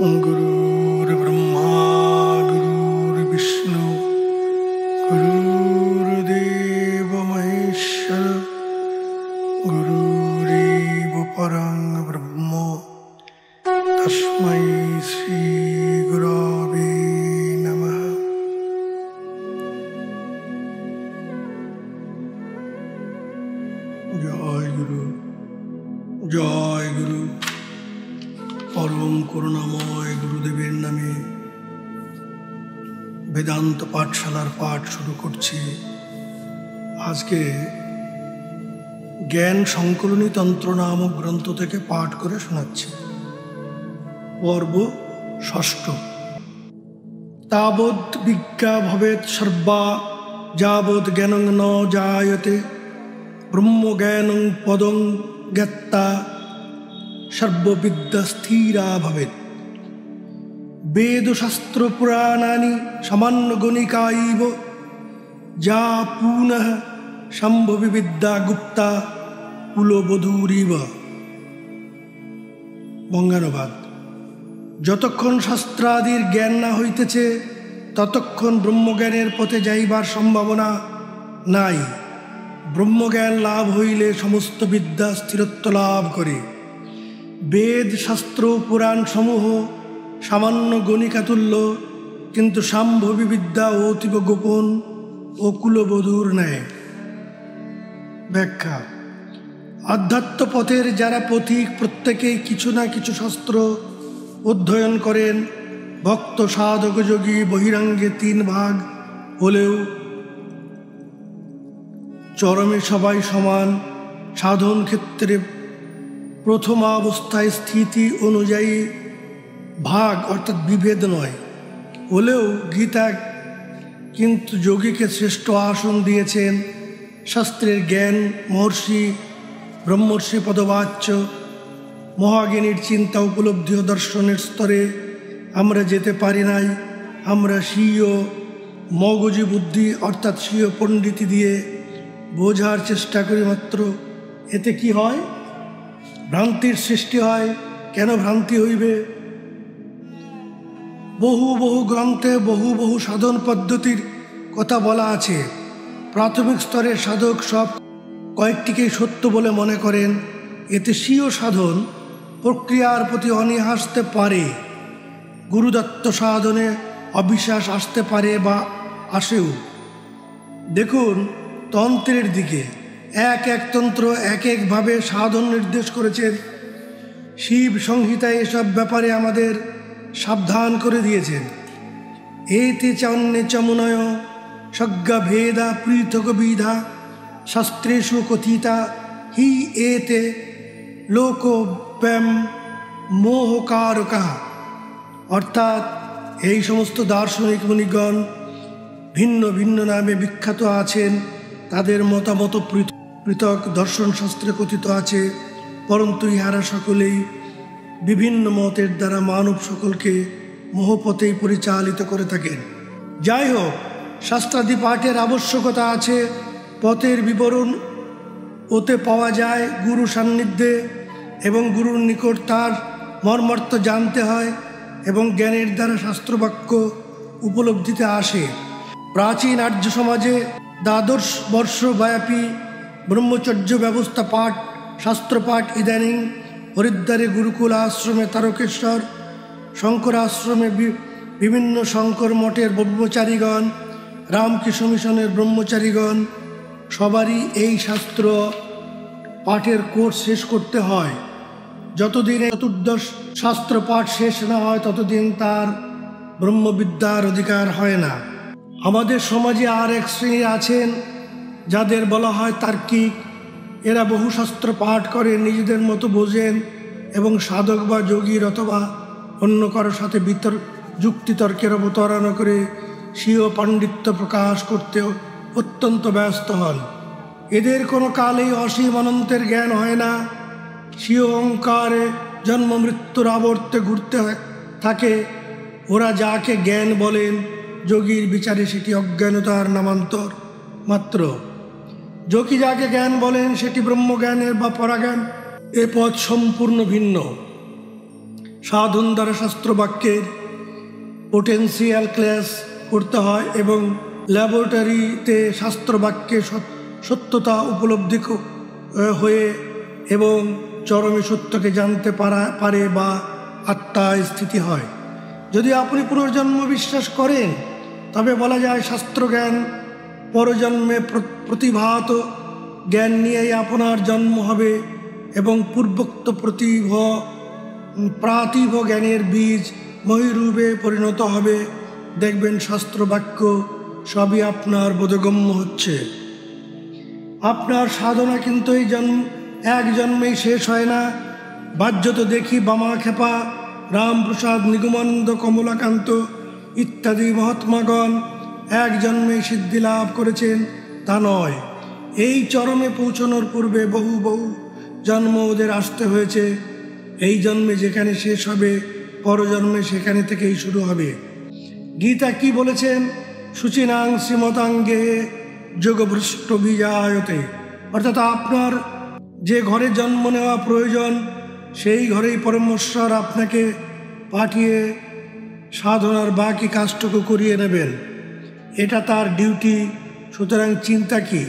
गुरुर्ब्रह्मा गुरुर्विष्णु गुरुर्देव महेश्वर गुरुरेव परं ब्रह्म तस्मै श्री गुरवे नमः। जय गुरु जय गुरु। परम করুণাময় গুরুদেবের নামে বেদান্ত পাঠশালার পাঠ শুরু করছি। আজকে জ্ঞান সংকলনী তন্ত্র নামক গ্রন্থ থেকে পাঠ করে শোনাচ্ছি। পর্ব ষষ্ঠ। তাবৎ বিজ্ঞা ভবেৎ সর্বা যাবৎ জ্ঞানং ন জায়তে ব্রহ্ম জ্ঞানং পদং জ্ঞাত্তা সর্ববিদ্যা স্থিরা ভবেৎ। বেদ শাস্ত্র পুরাণানি সামান্য গণিকাইব যা পুনঃ সম্ভবি বিদ্যা গুপ্তা কুলবধূরিব। বঙ্গানুবাদ। যতক্ষণ শাস্ত্রাদির জ্ঞান না হইতেছে ততক্ষণ ব্রহ্মজ্ঞানের পথে যাইবার সম্ভাবনা নাই। ব্রহ্মজ্ঞান লাভ হইলে সমস্ত বিদ্যা স্থিরত্ব লাভ করে। বেদ শাস্ত্র পুরাণ সমূহ সামান্য গণিকাতুল্য, কিন্তু সাম্ভবী বিদ্যা অতীব গোপন ও কুলবধূর ন্যায়। ব্যাখ্যা। আধ্যাত্ম পথের যারা পথিক প্রত্যেকেই কিছু না কিছু শাস্ত্র অধ্যয়ন করেন। ভক্ত সাধক যোগী বহিরাঙ্গে 3 ভাগ হলেও চরমে সবাই সমান। সাধন ক্ষেত্রে প্রথমাবস্থায় স্থিতি অনুযায়ী ভাগ অর্থাৎ বিভেদ নয় হলেও গীতা কিন্তু যোগীকে শ্রেষ্ঠ আসন দিয়েছেন। শাস্ত্রের জ্ঞান মহর্ষি ব্রহ্মর্ষি পদবাচ্য মহাজ্ঞানীর চিন্তা উপলব্ধি ও দর্শনের স্তরে আমরা যেতে পারি নাই। আমরা স্বীয় মগজি বুদ্ধি অর্থাৎ স্বীয় পণ্ডিতি দিয়ে বোঝার চেষ্টা করি মাত্র। এতে কি হয়? ভ্রান্তির সৃষ্টি হয়। কেন ভ্রান্তি হইবে? বহু বহু গ্রন্থে বহু বহু সাধন পদ্ধতির কথা বলা আছে। প্রাথমিক স্তরের সাধক সব কয়েকটিকেই সত্য বলে মনে করেন। এতে স্বীয় সাধন প্রক্রিয়ার প্রতি অনীহা আসতে পারে। গুরুদত্ত সাধনে অবিশ্বাস আসতে পারে বা আসেও। দেখুন তন্ত্রের দিকে। এক এক তন্ত্র এক একভাবে সাধন নির্দেশ করেছেন। শিব সংহিতায় এসব ব্যাপারে আমাদের সাবধান করে দিয়েছেন। এতে চান্যে চমুনয় সজ্ঞা ভেদা পৃথক বিধা শাস্ত্রেষু কথিতা হি এতে লোকব্যম মোহকারকা। অর্থাৎ এই সমস্ত দার্শনিক মুনিগণ ভিন্ন ভিন্ন নামে বিখ্যাত আছেন। তাদের মতামত পৃথক দর্শনশাস্ত্রে কথিত আছে, পরন্তু ইহারা সকলেই বিভিন্ন মতের দ্বারা মানব সকলকে মোহপথেই পরিচালিত করে থাকেন। যাই হোক, শাস্ত্রাদি পাঠের আবশ্যকতা আছে। পথের বিবরণ ওতে পাওয়া যায় গুরু সান্নিধ্যে, এবং গুরুর নিকট তার মর্মার্থ জানতে হয় এবং জ্ঞানের দ্বারা শাস্ত্রবাক্য উপলব্ধিতে আসে। প্রাচীন আর্য সমাজে দ্বাদশ বর্ষব্যাপী ব্রহ্মচর্য ব্যবস্থা পাঠ শাস্ত্রপাঠ ইদানিং হরিদ্বারে গুরুকুল আশ্রমে তারকেশ্বর শঙ্কর আশ্রমে বিভিন্ন শঙ্কর মঠের ব্রহ্মচারীগণ রামকৃষ্ণ মিশনের ব্রহ্মচারীগণ সবারই এই শাস্ত্র পাঠের কোর্স শেষ করতে হয়। যতদিন চতুর্দশ শাস্ত্র পাঠ শেষ না হয় ততদিন তার ব্রহ্মবিদ্যার অধিকার হয় না। আমাদের সমাজে আর এক শ্রেণী আছেন যাদের বলা হয় তার্কিক। এরা বহু শাস্ত্র পাঠ করে নিজেদের মতো বোঝেন এবং সাধক বা যোগীর অথবা অন্য কারোর সাথে যুক্তিতর্কের অবতারণা করে স্বীয় পাণ্ডিত্য প্রকাশ করতে অত্যন্ত ব্যস্ত হন। এদের কোনো কালেই অসীম অনন্তের জ্ঞান হয় না। স্বীয় অহংকারে জন্ম মৃত্যুর আবর্তে ঘুরতে থাকে। ওরা যাকে জ্ঞান বলেন যোগীর বিচারে সেটি অজ্ঞানতার নামান্তর মাত্র। যোগী যাকে জ্ঞান বলেন সেটি ব্রহ্মজ্ঞানের বা পরাজ্ঞান। এ পথ সম্পূর্ণ ভিন্ন। সাধন দ্বারা শাস্ত্রবাক্যের পোটেন্সিয়াল ক্লাস করতে হয় এবং ল্যাবরেটরিতে শাস্ত্রবাক্যের সত্যতা উপলব্ধি হয়ে এবং চরমে সত্যকে জানতে পারে বা আত্মায় স্থিতি হয়। যদি আপনি পুনর্জন্ম বিশ্বাস করেন তবে বলা যায় শাস্ত্রজ্ঞান পরজন্মে প্রতিভাত জ্ঞান নিয়েই আপনার জন্ম হবে এবং পূর্বোক্ত প্রাতিভ জ্ঞানের বীজ মহিরূপে পরিণত হবে। দেখবেন শাস্ত্রবাক্য সবই আপনার বোধগম্য হচ্ছে। আপনার সাধনা কিন্তু এক জন্মেই শেষ হয় না। বাহ্যত দেখি বামাক্ষেপা, রামপ্রসাদ, নিগমানন্দ, কমলাকান্ত ইত্যাদি মহাত্মাগণ এক জন্মেই সিদ্ধি লাভ করেছেন তা নয়। এই চরমে পৌঁছানোর পূর্বে বহু বহু জন্ম ওদের আসতে হয়েছে। এই জন্মে যেখানে শেষ হবে পরজন্মে সেখানে থেকেই শুরু হবে। গীতা কি বলেছেন? শুচিনাং শ্রীমতাঙ্গে যোগভ্রষ্ট বিজায়তে, অর্থাৎ আপনার যে ঘরে জন্ম নেওয়া প্রয়োজন সেই ঘরেই পরমেশ্বর আপনাকে পাঠিয়ে সাধনার বাকি কাজটুকু করিয়ে নেবেন। এটা তার ডিউটি। সুতরাং চিন্তা কি?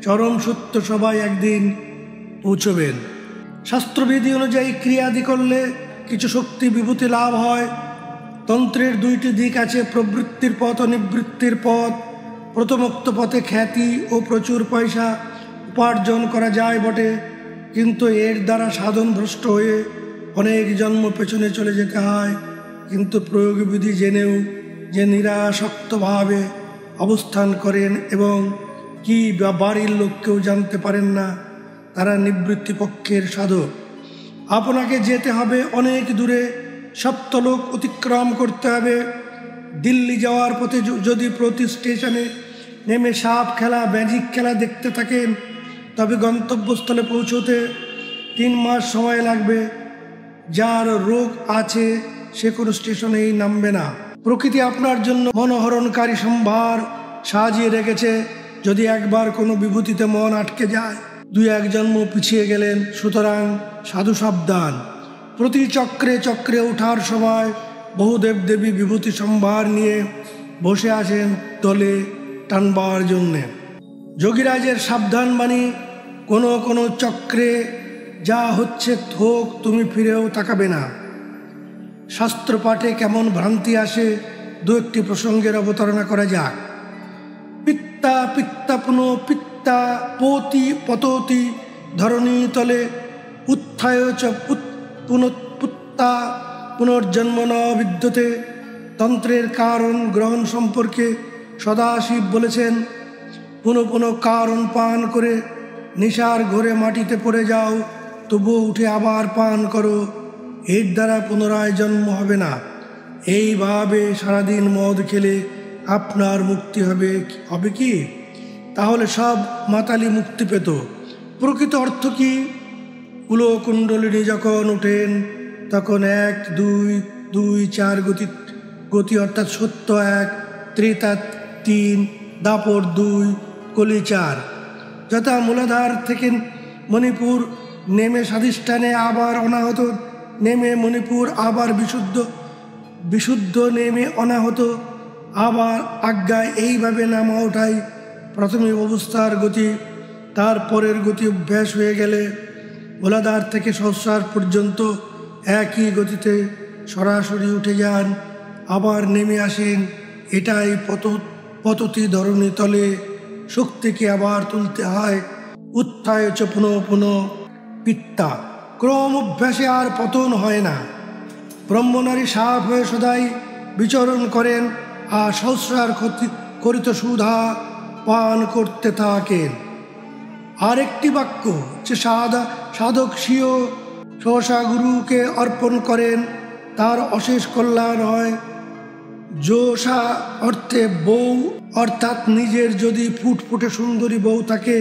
চরম সত্য সবাই একদিন পৌঁছবেন। শাস্ত্রবিধি অনুযায়ী ক্রিয়াদি করলে কিছু শক্তি বিভূতি লাভ হয়। তন্ত্রের দুইটি দিক আছে, প্রবৃত্তির পথ ও নিবৃত্তির পথ। প্রথমোক্ত পথে খ্যাতি ও প্রচুর পয়সা উপার্জন করা যায় বটে, কিন্তু এর দ্বারা সাধন ভ্রষ্ট হয়ে অনেক জন্ম পেছনে চলে যেতে হয়। কিন্তু প্রয়োগবিধি জেনেও যে নিরাসক্তভাবে অবস্থান করেন এবং কি বাড়ির লোককেও জানতে পারেন না, তারা নিবৃত্তি পক্ষের সাধক। আপনাকে যেতে হবে অনেক দূরে, সপ্তলোক অতিক্রম করতে হবে। দিল্লি যাওয়ার পথে যদি প্রতি স্টেশনে নেমে সাপ খেলা, ম্যাজিক খেলা দেখতে থাকেন তবে গন্তব্যস্থলে পৌঁছতে 3 মাস সময় লাগবে। যার রোগ আছে সে কোনো স্টেশনেই নামবে না। প্রকৃতি আপনার জন্য মনোহরণকারী সম্ভার সাজিয়ে রেখেছে। যদি একবার কোনো বিভূতিতে মন আটকে যায় 2-1 জন্ম পিছিয়ে গেলেন। সুতরাং সাধু সাবধান। প্রতি চক্রে চক্রে ওঠার সময় বহু দেবদেবী বিভূতি সম্ভার নিয়ে বসে আছেন দলে টানবার জন্যে। যোগীরাজের সাবধান বাণী, কোনো কোনো চক্রে যা হচ্ছে হোক, তুমি ফিরেও তাকাবে না। শাস্ত্র পাঠে কেমন ভ্রান্তি আসে 2-1টি প্রসঙ্গের অবতারণা করা যাক। পিত্তা পিত্তা পুনঃ পিত্তা পতি পততি ধরণী তলে উত্থায় চ পুনঃপুত্তা পুনর্জন্ম ন বিদ্যতে। তন্ত্রের কারণ গ্রহণ সম্পর্কে সদাশিব বলেছেন, পুনঃ পুনঃ কারণ পান করে নিশার ঘোরে মাটিতে পড়ে যাও, তবুও উঠে আবার পান করো, এর দ্বারা পুনরায় জন্ম হবে না। এইভাবে সারাদিন মদ খেলে আপনার মুক্তি হবে কি? তাহলে সব মাতালি মুক্তি পেত। প্রকৃত অর্থ কি? কুলকুণ্ডলিনী যখন ওঠেন তখন 1, 2, 2, 4 গতি অর্থাৎ সত্য 1, ত্রেতা 3, দাপর 2, কলি 4। যথা মূলাধার থেকে মণিপুর নেমে স্বাধিষ্ঠানে, আবার অনাহত নেমে মণিপুর, আবার বিশুদ্ধ নেমে অনাহত, আবার আজ্ঞায়। এইভাবে নামা ওঠাই প্রাথমিক অবস্থার গতি। তারপরের গতি অভ্যাস হয়ে গেলে মূলাধার থেকে সহস্রার পর্যন্ত একই গতিতে সরাসরি উঠে যান, আবার নেমে আসেন। এটাই পততি ধরণী তলে। শক্তিকে আবার তুলতে হয়। উত্থায় চ পুনঃ পুনঃ পিত্তা। ক্রম অভ্যাসে আর পতন হয় না। ব্রহ্মনারী সাপ হয়ে সদাই বিচরণ করেন আর সহস্রার করিত সুধা পান করতে থাকেন। আরেকটি বাক্য যে সাধক স্বীয় সহসা গুরুকে অর্পণ করেন, তার অশেষ কল্যাণ হয়। যোষা অর্থে বউ, অর্থাৎ নিজের যদি ফুটফুটে সুন্দরী বউ থাকে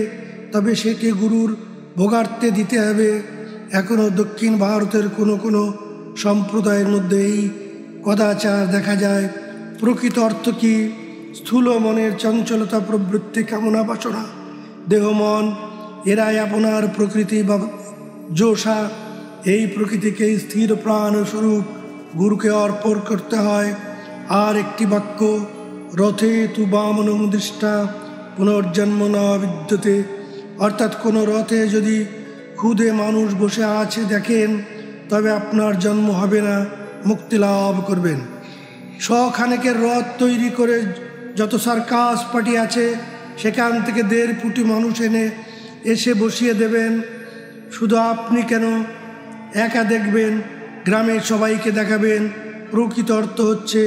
তবে সেকে গুরুর ভোগার্থে দিতে হবে। এখনও দক্ষিণ ভারতের কোনো কোনো সম্প্রদায়ের মধ্যে এই কদাচার দেখা যায়। প্রকৃত অর্থ কি? স্থূল মনের চঞ্চলতা, প্রবৃত্তি, কামনা, বাসনা, দেহ, মন, এরাই আপনার প্রকৃতি বা যোষা। এই প্রকৃতিকে স্থির প্রাণ স্বরূপ গুরুকে অর্পণ করতে হয়। আর একটি বাক্য, রথে তু বামনং দৃষ্টা পুনর্জন্ম না বিদ্যতে, অর্থাৎ কোনো রথে যদি খুদে মানুষ বসে আছে দেখেন, তবে আপনার জন্ম হবে না, মুক্তি লাভ করবেন। শখানেকের রথ তৈরি করে যত সার্কাস পার্টি আছে সেখান থেকে 1.5 কোটি মানুষ এনে এসে বসিয়ে দেবেন। শুধু আপনি কেন, একা দেখবেন, গ্রামের সবাইকে দেখাবেন। প্রকৃত অর্থ হচ্ছে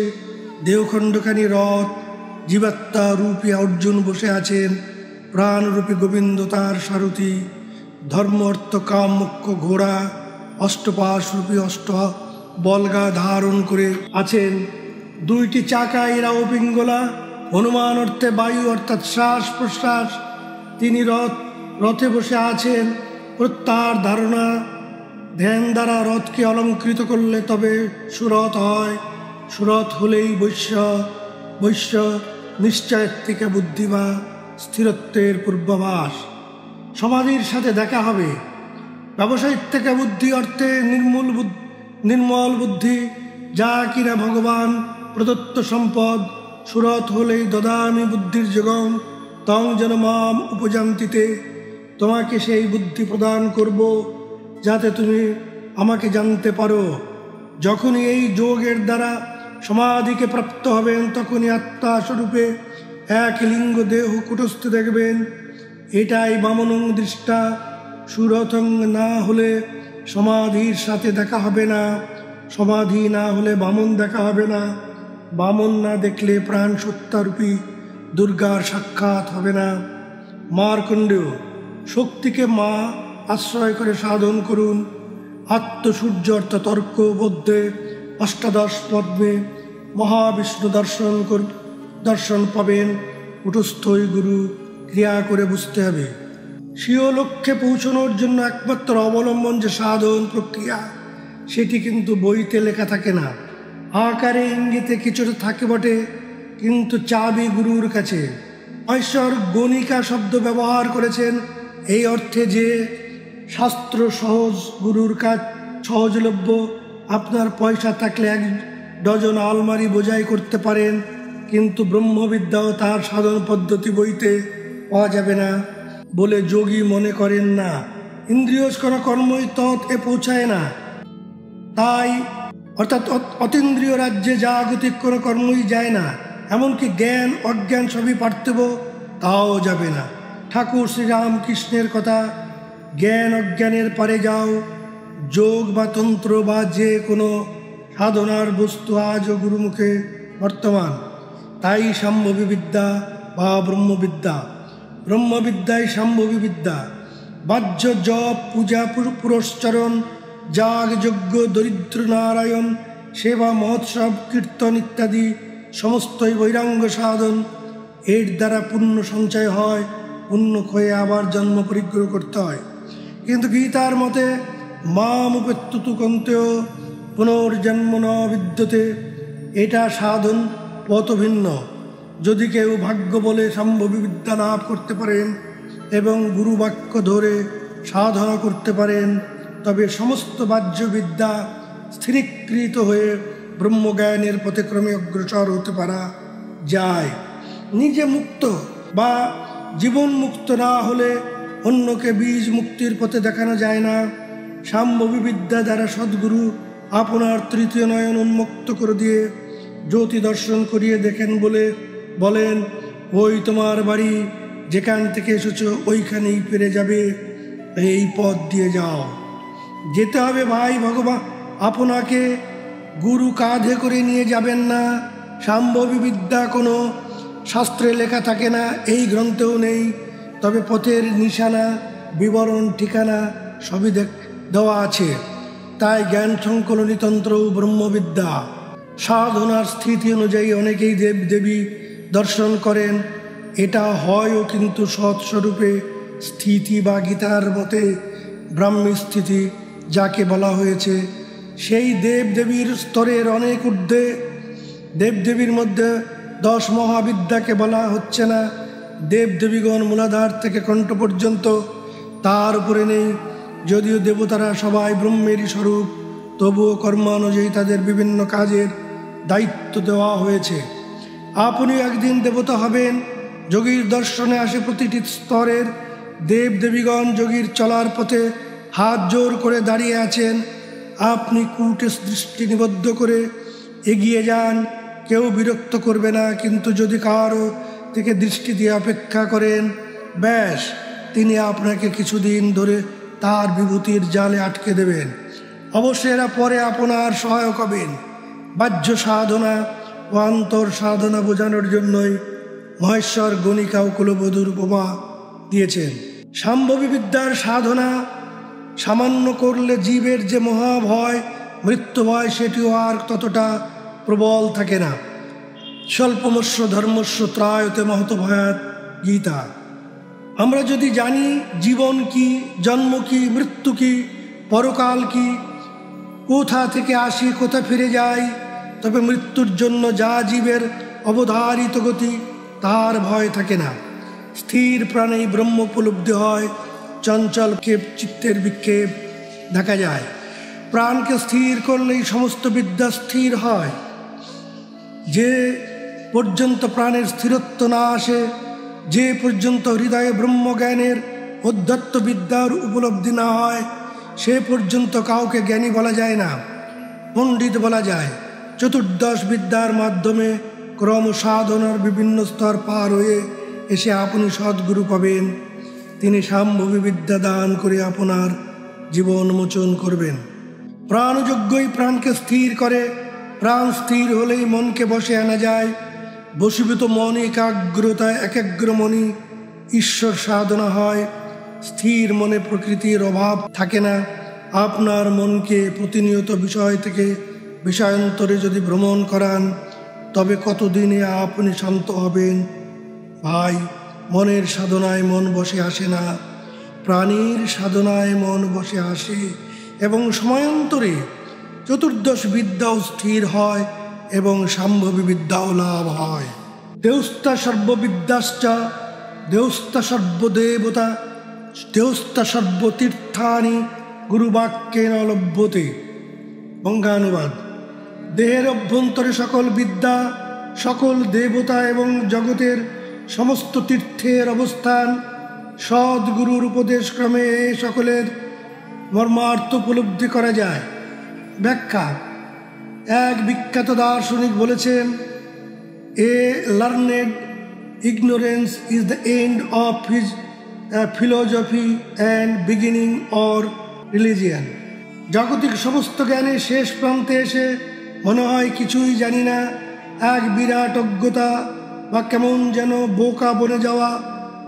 দেহখণ্ডখানি রথ, জীবাত্মা রূপী অর্জুন বসে আছেন, প্রাণরূপী গোবিন্দ তার সারথি, ধর্ম অর্থ কাম মোক্ষ ঘোড়া অষ্টপাশরূপী অষ্ট বলগা ধারণ করে আছেন। 2টি চাকা এরাও পিঙ্গলা, হনুমান অর্থে বায়ু অর্থাৎ শ্বাস প্রশ্বাস। তিনি রথে বসে আছেন। প্রত্যাহার ধারণা ধ্যান দ্বারা রথকে অলঙ্কৃত করলে তবে সুরথ হয়। সুরথ হলেই বৈশ্য নিশ্চয়ের থেকে বুদ্ধি বা স্থিরত্বের পূর্বাভাস। সমাধির সাথে দেখা হবে। ব্যবসায়িক থেকে বুদ্ধি অর্থে নির্মল বুদ্ধি, যা কিনা ভগবান প্রদত্ত সম্পদ। সুরথ হলেই দদামি বুদ্ধির যোগম তং যেন মাম উপজান্তিতে, তোমাকে সেই বুদ্ধি প্রদান করব যাতে তুমি আমাকে জানতে পারো। যখনই এই যোগের দ্বারা সমাধিকে প্রাপ্ত হবেন, তখনই আত্মা স্বরূপে এক লিঙ্গ দেহ কুটস্থ দেখবেন। এটাই বামনং দৃষ্টা। সুরথং না হলে সমাধির সাথে দেখা হবে না, সমাধি না হলে বামন দেখা হবে না, বামন না দেখলে প্রাণ সত্তারূপী দুর্গার সাক্ষাৎ হবে না। মার্কণ্ডেয়, শক্তিকে মা আশ্রয় করে সাধন করুন। আত্মসূর্য অর্থাৎ তর্ক বোধে অষ্টাদশ পদ্মে মহাবিষ্ণু দর্শন পাবেন। কুটস্থই গুরু, ক্রিয়া করে বুঝতে হবে। স্বীয় লক্ষ্যে পৌঁছানোর জন্য একমাত্র অবলম্বন যে সাধন প্রক্রিয়া, সেটি কিন্তু বইতে লেখা থাকে না। আকারে ইঙ্গিতে কিছুটা থাকে বটে, কিন্তু চাবি গুরুর কাছে। ঈশ্বর গণিকা শব্দ ব্যবহার করেছেন এই অর্থে যে শাস্ত্র সহজ, গুরুর কাজ সহজলভ্য। আপনার পয়সা থাকলে 1 ডজন আলমারি বোঝাই করতে পারেন, কিন্তু ব্রহ্মবিদ্যাও তার সাধন পদ্ধতি বইতে পাওয়া যাবে না বলে যোগী মনে করেন না। ইন্দ্রিয় কোনো কর্মই তৎ পৌঁছায় না। তাই অর্থাৎ অতীন্দ্রিয় রাজ্যে জাগতিক কোনো কর্মই যায় না। এমনকি জ্ঞান অজ্ঞান সবই পার্থিব, তাও যাবে না। ঠাকুর শ্রীরামকৃষ্ণের কথা, জ্ঞান অজ্ঞানের পারে যাও। যোগ বা তন্ত্র বা যে কোনো সাধনার বস্তু আজও গুরুমুখে বর্তমান। তাই সাম্ভবী বিদ্যা বা ব্রহ্মবিদ্যা, ব্রহ্মবিদ্যাই সাম্ভবী বিদ্যা। বাহ্য জপ, পূজা, পুরস্চরণ, যাগ যজ্ঞ, দরিদ্র নারায়ণ সেবা, মহোৎসব, কীর্তন ইত্যাদি সমস্তই বৈরাঙ্গ সাধন। এর দ্বারা পুণ্য সঞ্চয় হয়, পুণ্য ক্ষয়ে আবার জন্ম পরিগ্রহ করতে হয়। কিন্তু গীতার মতে মাম উপেত্তুতু কন্তেয় পুনর্জন্ম ন বিদ্যতে, এটা সাধন পথ ভিন্ন। যদি কেউ ভাগ্য বলে সম্ভবী বিদ্যা লাভ করতে পারেন এবং গুরুবাক্য ধরে সাধনা করতে পারেন, তবে সমস্ত বাহ্য বিদ্যা স্থিরীকৃত হয়ে ব্রহ্মজ্ঞানের পথে ক্রমে অগ্রসর হতে পারা যায়। নিজে মুক্ত বা জীবন মুক্ত না হলে অন্যকে বীজ মুক্তির পথে দেখানো যায় না। সাম্ভবী বিদ্যা দ্বারা সদ্গুরু আপনার তৃতীয় নয়ন উন্মুক্ত করে দিয়ে জ্যোতি দর্শন করিয়ে দেখেন বলেন, ওই তোমার বাড়ি, যেখান থেকে এসেছো ওইখানেই ফিরে যাবে, এই পথ দিয়ে যাও। যেতে হবে ভাই ভগবান, আপনাকে গুরু কাঁধে করে নিয়ে যাবেন না। সাম্ভবী বিদ্যা কোনো শাস্ত্রে লেখা থাকে না, এই গ্রন্থেও নেই। তবে পথের নিশানা, বিবরণ, ঠিকানা সবই দেওয়া আছে। তাই জ্ঞান সংকলনী তন্ত্রও ব্রহ্মবিদ্যা। সাধনার স্থিতি অনুযায়ী অনেকেই দেব দেবী দর্শন করেন, এটা হয়ও, কিন্তু সৎস্বরূপে স্থিতি বা গীতার মতে ব্রাহ্মী স্থিতি যাকে বলা হয়েছে, সেই দেবদেবীর স্তরের অনেক ঊর্ধ্বে। দেবদেবীর মধ্যে 10 মহাবিদ্যাকে বলা হচ্ছে না। দেবদেবীগণ মূলাধার থেকে কণ্ঠ পর্যন্ত, তার উপরে নেই। যদিও দেবতারা সবাই ব্রহ্মেরই স্বরূপ, তবুও কর্মানুযায়ী তাদের বিভিন্ন কাজের দায়িত্ব দেওয়া হয়েছে। আপনি একদিন দেবতা হবেন। যোগীর দর্শনে আসে প্রতিটি স্তরের দেব দেবীগণ যোগীর চলার পথে হাত জোর করে দাঁড়িয়ে আছেন। আপনি কূটে দৃষ্টি নিবদ্ধ করে এগিয়ে যান, কেউ বিরক্ত করবে না। কিন্তু যদি কারো থেকে দৃষ্টি দিয়ে অপেক্ষা করেন, ব্যাস, তিনি আপনাকে কিছুদিন ধরে তার বিভূতির জালে আটকে দেবেন। অবশ্যই এরা পরে আপনার সহায়ক হবেন। বাহ্য সাধনা ও অন্তর সাধনা বোঝানোর জন্যই মহেশ্বর গণিকা ও কুলবধূর উপমা দিয়েছেন। সাম্ভবী বিদ্যার সাধনা সামান্য করলে জীবের যে মহাভয়, মৃত্যু ভয়, সেটিও আর ততটা প্রবল থাকে না। স্বল্পমস্য ধর্মস্য ত্রায়তে মহত ভয়াত গীতা। আমরা যদি জানি জীবন কি, জন্ম কি, মৃত্যু কি, পরকাল কি, কোথা থেকে আসি কোথা ফিরে যাই, তবে মৃত্যুর জন্য যা জীবের অবধারিত গতি, তার ভয় থাকে না। স্থির প্রাণেই ব্রহ্ম উপলব্ধি হয়, চঞ্চল ক্ষেপ চিত্তের বিক্ষেপ দেখা যায়। প্রাণকে স্থির করলেই সমস্ত বিদ্যা স্থির হয়। যে পর্যন্ত প্রাণের স্থিরত্ব না আসে, যে পর্যন্ত হৃদয়ে ব্রহ্মজ্ঞানের অধ্যাত্ম বিদ্যার উপলব্ধি না হয়, সে পর্যন্ত কাউকে জ্ঞানী বলা যায় না, পণ্ডিত বলা যায়। চতুর্দশ বিদ্যার মাধ্যমে ক্রম সাধনার বিভিন্ন স্তর পার হয়ে এসে আপনি সদ্গুরু পাবেন। তিনি সাম্ভবী বিদ্যা দান করে আপনার জীবন মোচন করবেন। প্রাণযজ্ঞই প্রাণকে স্থির করে। প্রাণ স্থির হলেই মনকে বসে আনা যায়। বশীভূত মন একাগ্রতায় একাগ্র মনই ঈশ্বর সাধনা হয়। স্থির মনে প্রকৃতির অভাব থাকে না। আপনার মনকে প্রতিনিয়ত বিষয় থেকে বিষয়ান্তরে যদি ভ্রমণ করান, তবে কতদিনে আপনি শান্ত হবেন? ভাই, মনের সাধনায় মন বসে আসে না, প্রাণীর সাধনায় মন বসে আসে এবং সময়ান্তরে চতুর্দশ বিদ্যাও স্থির হয় এবং সাম্ভবী বিদ্যাও লাভ হয়। দেউস্তা সর্ববিদ্যাশ্চ দেউস্তা সর্বদেবতা দেউস্তা সর্বতীর্থানি গুরুবাক্যেন লভ্যতে। বঙ্গানুবাদ: দেহের অভ্যন্তরে সকল বিদ্যা, সকল দেবতা এবং জগতের সমস্ত তীর্থের অবস্থান। সদ্গুরুর উপদেশক্রমে এ সকলের মর্মার্থ উপলব্ধি করা যায়। ব্যাখ্যা: এক বিখ্যাত দার্শনিক বলেছেন, a learned ignorance is the end of his philosophy and beginning or religion. জাগতিক সমস্ত জ্ঞানের শেষ প্রান্তে এসে মনে হয় কিছুই জানি না। এক বিরাট অজ্ঞতা বা কেমন যেন বোকা বনে যাওয়া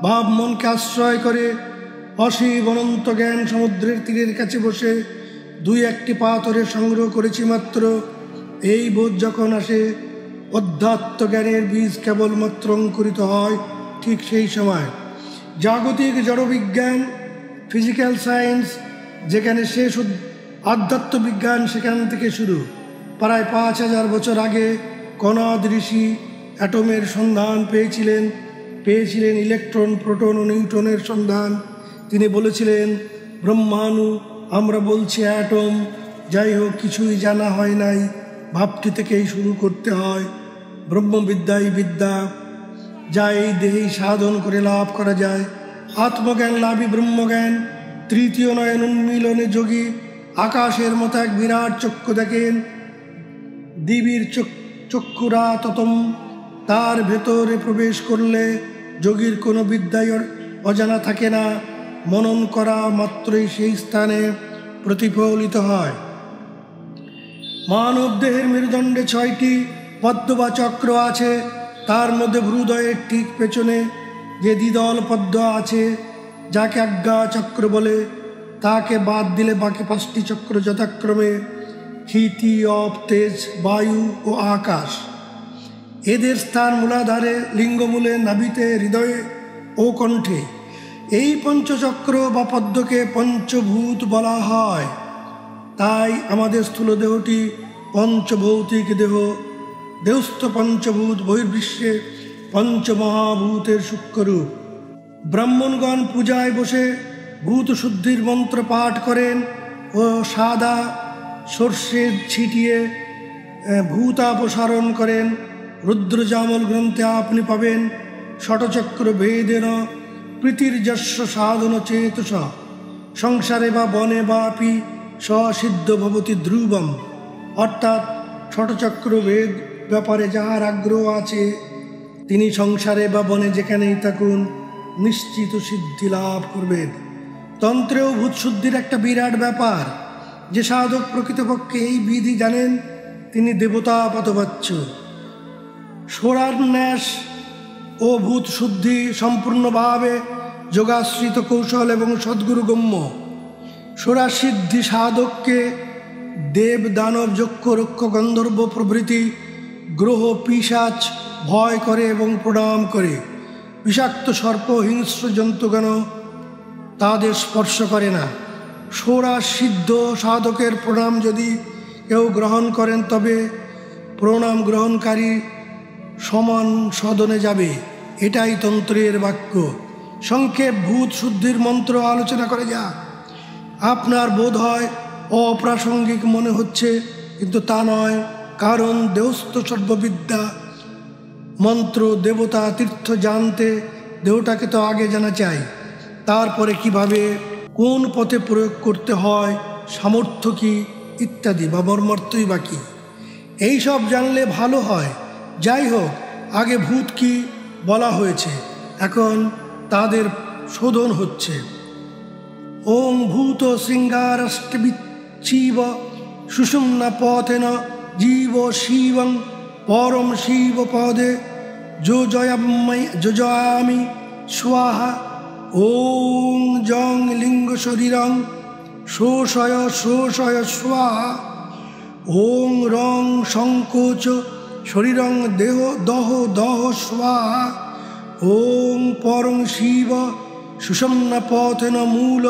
ভাব মনকে আশ্রয় করে। অসীম অনন্ত জ্ঞান সমুদ্রের তীরের কাছে বসে দুই একটি পাথরের সংগ্রহ করেছি মাত্র, এই বোধ যখন আসে, অধ্যাত্ম জ্ঞানের বীজ কেবলমাত্র অঙ্কুরিত হয়। ঠিক সেই সময় জাগতিক জড়বিজ্ঞান, ফিজিক্যাল সায়েন্স যেখানে শেষ, আধ্যাত্ম বিজ্ঞান সেখান থেকে শুরু। প্রায় 5000 বছর আগে কনাদ ঋষি অ্যাটমের সন্ধান পেয়েছিলেন ইলেকট্রন, প্রোটন ও নিউটনের সন্ধান। তিনি বলেছিলেন, ব্রহ্মাণু, আমরা বলছি অ্যাটম। যাই হোক, কিছুই জানা হয় নাই, ভাবটি থেকেই শুরু করতে হয়। ব্রহ্মবিদ্যাই বিদ্যা, যা এই দেহেই সাধন করে লাভ করা যায়। আত্মজ্ঞান লাভই ব্রহ্মজ্ঞান। তৃতীয় নয়ন উন্মিলনে যোগী আকাশের মতো এক বিরাট চক্ষু দেখেন। দিবির চক্ষুরা ততম। তার ভেতরে প্রবেশ করলে যোগীর কোনো বিদ্যাই অজানা থাকে না। মনন করা মাত্রই সেই স্থানে প্রতিফলিত হয়। মানব দেহের মেরুদণ্ডে 6টি পদ্ম বা চক্র আছে। তার মধ্যে হৃদয়ের ঠিক পেছনে যে দ্বিদল পদ্ম আছে, যাকে আজ্ঞা চক্র বলে, তাকে বাদ দিলে বাকি 5টি চক্র যথাক্রমে ক্ষিতি, অপ, তেজ, বায়ু ও আকাশ। এদের স্থান মূলাধারে, লিঙ্গমূলে, নাভিতে, হৃদয়ে ও কণ্ঠে। এই পঞ্চচক্র বা পদ্মকে পঞ্চভূত বলা হয়। তাই আমাদের স্থূল দেহটি পঞ্চভৌতিক দেহ। দেহস্থ পঞ্চভূত, বহির্বিশ্বে পঞ্চমহাভূতের সূক্ষ্মরূপ। ব্রাহ্মণগণ পূজায় বসে ভূত শুদ্ধির মন্ত্র পাঠ করেন ও সাদা সর্ষে ছিটিয়ে ভূতাপসারণ করেন। রুদ্রজামল গ্রন্থে আপনি পাবেন ষটচক্র ভেদেন প্রীতির্যস্য সাধন চেতস সংসারে বা বনে বাপি স্বসিদ্ধ ভবতি ধ্রুবম। অর্থাৎ ষটচক্র ভেদ ব্যাপারে যাহার আগ্রহ আছে তিনি সংসারে বা বনে যেখানেই থাকুন নিশ্চিত সিদ্ধি লাভ করবেন। তন্ত্রেও ভূতশুদ্ধির একটা বিরাট ব্যাপার। যে সাধক প্রকৃতপক্ষে এই বিধি জানেন তিনি দেবতা পতবাচ্য। ষোড়ান্যাস ও ভূত শুদ্ধি সম্পূর্ণভাবে যোগাশ্রিত কৌশল এবং সদ্গুরুগম্য। ষোড়াসিদ্ধি সাধককে দেব দানব যক্ষ রক্ষ গন্ধর্ব প্রভৃতি গ্রহ পিশাচ ভয় করে এবং প্রণাম করে। বিষাক্ত সর্প হিংস্র জন্তুগণ তাদের স্পর্শ করে না। ষোড়াসিদ্ধ সাধকের প্রণাম যদি কেউ গ্রহণ করেন তবে প্রণাম গ্রহণকারী সমান সদনে যাবে। এটাই তন্ত্রের বাক্য। সংক্ষেপ ভূত শুদ্ধির মন্ত্র আলোচনা করে যাক। আপনার বোধ হয় অপ্রাসঙ্গিক মনে হচ্ছে, কিন্তু তা নয়, কারণ দেহস্থ সর্ববিদ্যা মন্ত্র দেবতা তীর্থ জানতে দেহটাকে তো আগে জানা চাই, তারপরে কিভাবে কোন পথে প্রয়োগ করতে হয়, সামর্থ্য কী ইত্যাদি বা মর্মার্থই বাকি এইসব জানলে ভালো হয়। যাই হোক, আগে ভূত কি বলা হয়েছে, এখন তাদের শোধন হচ্ছে। ওং ভূত শৃঙ্গারষ্টবিচ্ছিব সুষুম্না পথেন জীব শিবং পরম শিব পদে যোজয়ামি স্বাহা। ওং জং লিঙ্গ শরীরং শোষয় শোষয় স্বাহা। ওং রং সংকোচ শরীরং দেহ দহ দহ স্বাহা। ওং পরং শিব সুষুম্না পথেন মূল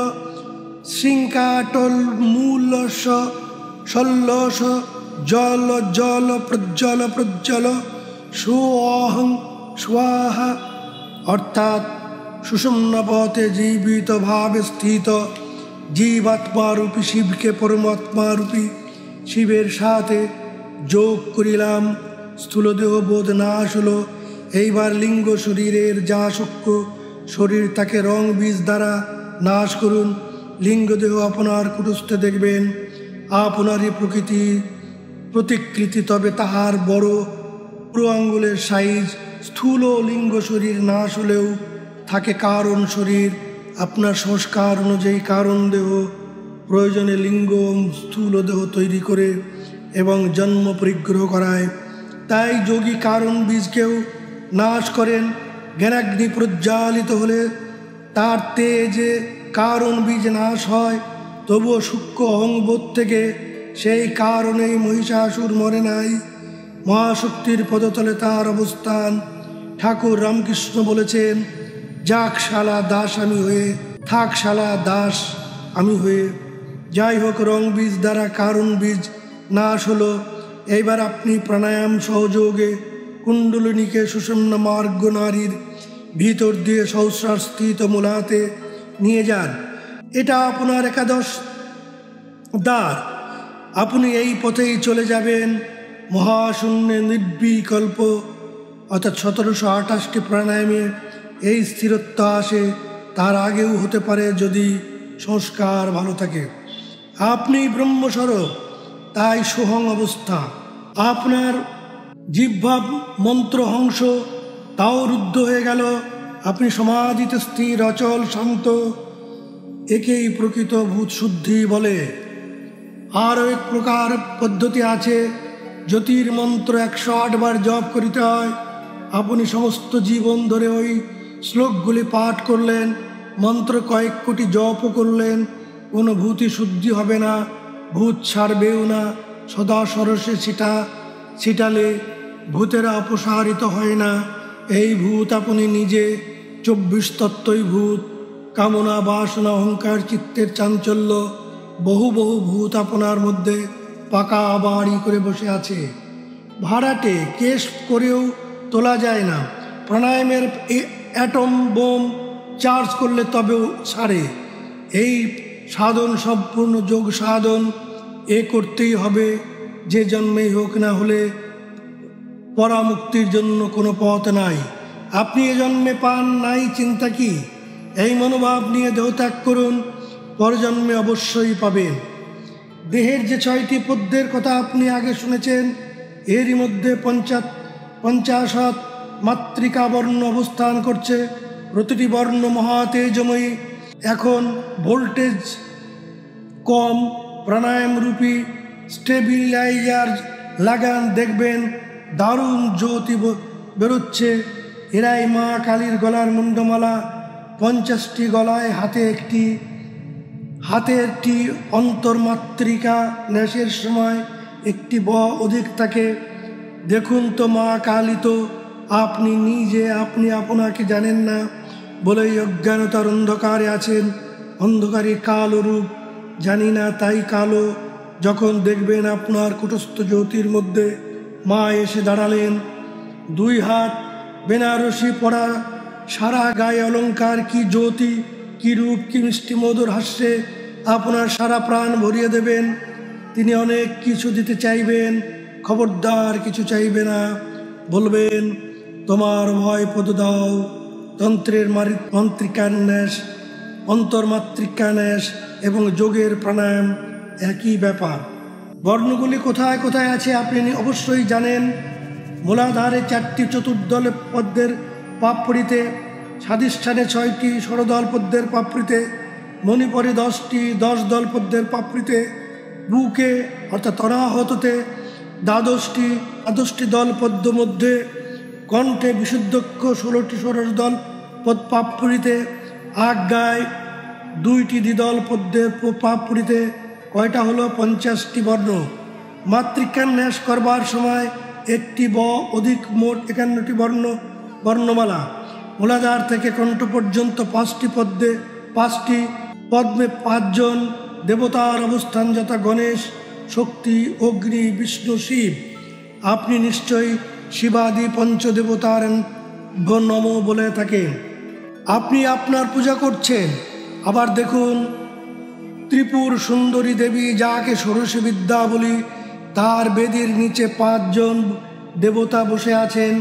শৃঙ্কাটল মূলস সল্লস জল জল প্রজ্জ্বল প্রজ্জ্বল সোহং স্বাহা। অর্থাৎ সুষুম্না পথে জীবিত ভাবে স্থিত জীবাত্মারূপী শিবকে পরমাত্মারূপী শিবের সাথে যোগ করিলাম। স্থূলদেহ বোধ নাশ হলো। এইবার লিঙ্গ শরীরের যা সূক্ষ্ম শরীর তাকে রং বীজ দ্বারা নাশ করুন। লিঙ্গদেহ আপনার কুটস্থে দেখবেন আপনারই প্রতিকৃতি, তবে তাহার বড় পুরো আঙ্গুলের সাইজ। স্থূল লিঙ্গ শরীর নাশ হলেও থাকে কারণ শরীর। আপনার সংস্কার অনুযায়ী কারণ দেহ প্রয়োজনে লিঙ্গ স্থূল দেহ তৈরি করে এবং জন্ম পরিগ্রহ করায়। তাই যোগী কারণ বীজকেও নাশ করেন। জ্ঞানাগ্নি প্রজ্বালিত হলে তার তেজে কারণ বীজ নাশ হয়। তবুও সূক্ষ্ম অহংবোধ থেকে সেই কারণেই মহিষাসুর মরে নাই। মহাশক্তির পদতলে তার অবস্থান। ঠাকুর রামকৃষ্ণ বলেছেন, যাক শালা দাস আমি হয়ে, থাক শালা দাস আমি হয়ে। যাই হোক, রং বীজ দ্বারা কারণ বীজ নাশ হলো। এইবার আপনি প্রাণায়াম সহযোগে কুণ্ডলিনীকে সুষুম্না মার্গ নারীর ভিতর দিয়ে সহস্রার স্থিত মূলাতে নিয়ে যান। এটা আপনার একাদশ দ্বার। আপনি এই পথেই চলে যাবেন মহাশূন্যে নির্বিকল্প। অর্থাৎ 1728টি প্রাণায়ামে এই স্থিরত্ব আসে। তার আগেও হতে পারে যদি সংস্কার ভালো থাকে। আপনি ব্রহ্মস্বরূপ, তাই সোহং অবস্থা। আপনার জিহ্বা মন্ত্র হংস তাও রুদ্ধ হয়ে গেল। আপনি সমাধিতে স্থির, অচল, শান্ত। একেই প্রকৃত ভূত শুদ্ধি বলে। আরও এক প্রকার পদ্ধতি আছে। জ্যোতির্মন্ত্র 108 বার জপ করিতে হয়। আপনি সমস্ত জীবন ধরে ওই শ্লোকগুলি পাঠ করলেন, মন্ত্র কয়েক কোটি জপও করলেন, কোনো ভূতই শুদ্ধি হবে না, ভূত ছাড়বেও না। সদা সরসে ছিটালে ভূতেরা অপসারিত হয় না। এই ভূত আপনি নিজে। 24 তত্ত্বই ভূত। কামনা, বাসনা, অহংকার, চিত্তের চাঞ্চল্য, বহু বহু ভূত আপনার মধ্যে পাকা বাড়ি করে বসে আছে। ভাড়াটে কেস করেও তোলা যায় না। প্রাণায়ামের অ্যাটম বোম চার্জ করলে তবেও ছাড়ে। এই সাধন সম্পূর্ণ যোগ সাধন। এ করতেই হবে, যে জন্মেই হোক, না হলে পরামুক্তির জন্য কোনো পথ নাই। আপনি এ জন্মে পান নাই, চিন্তা কি? এই মনোভাব নিয়ে দেহত্যাগ করুন, পরজন্মে অবশ্যই পাবেন। দেহের যে 6টি পদ্যের কথা আপনি আগে শুনেছেন, এরই মধ্যে 50 মাতৃকা বর্ণ অবস্থান করছে। প্রতিটি বর্ণ মহাতেজময়ী। এখন ভোল্টেজ কম, প্রাণায়ামরূপী স্টেবিলাইজার লাগান, দেখবেন দারুণ জ্যোতি বেরোচ্ছে। এরাই মা কালীর গলার মুন্ডমালা। 50টি গলায়, হাতে একটি অন্তর্মাত্রিকা। ন্যাসের সময় একটি অধিক থাকে। দেখুন তো, মা কালী তো আপনি নিজে, আপনি আপনাকে জানেন না বলেই অজ্ঞানতার অন্ধকারে আছেন। অন্ধকারী কালো রূপ, জানি না তাই কালো। যখন দেখবেন আপনার কুটস্থ জ্যোতির মধ্যে মা এসে দাঁড়ালেন, 2 হাত, বেনারসি পরা, সারা গায়ে অলঙ্কার, কি জ্যোতি, কি রূপ, কি মিষ্টি মধুর হাস্যে আপনার সারা প্রাণ ভরিয়ে দেবেন। তিনি অনেক কিছু দিতে চাইবেন, খবরদার কিছু চাইবে না। বলবেন, তোমার ভয় পদ দাও। তন্ত্রের মন্ত্রিকার ন্যাস, অন্তর্মাত্রিকা ন্যাস এবং যোগের প্রাণায়াম একই ব্যাপার। বর্ণগুলি কোথায় কোথায় আছে আপনি অবশ্যই জানেন। মূলাধারে 4টি চতুর্দল পদ্মের পাপড়িতে, স্বাধিষ্ঠানে 6টি ষড়দল পদ্মের পাপড়িতে, মণিপুরে 10টি 10 দল পদ্মের পাপড়িতে, বুকে অর্থাৎ অনাহততে দ্বাদশটি দল পদ্ম মধ্যে, কণ্ঠে বিশুদ্ধক্ষ 16টি ষোড়শ দল পদ পাপড়িতে, আজ্ঞায় 2টি দ্বিদল পদ্মের পাপড়িতে। কয়টা হলো? 50টি বর্ণ। মাতৃকার ন্যাস করবার সময় একটি অধিক, মোট 51টি বর্ণমালা। মূলাধার থেকে কণ্ঠ পর্যন্ত 5টি পদ্মে 5 জন দেবতার অবস্থান, যথা গণেশ, শক্তি, অগ্নি, বিষ্ণু, শিব। আপনি নিশ্চয়ই শিবাদি পঞ্চদেবতার নম বলে থাকেন। আপনি আপনার পূজা করছেন। আবার দেখুন, ত্রিপুর সুন্দরী দেবী, যাকে ষোড়শী বিদ্যা বলি, তার বেদির নিচে 5 জন দেবতা বসে আছেন।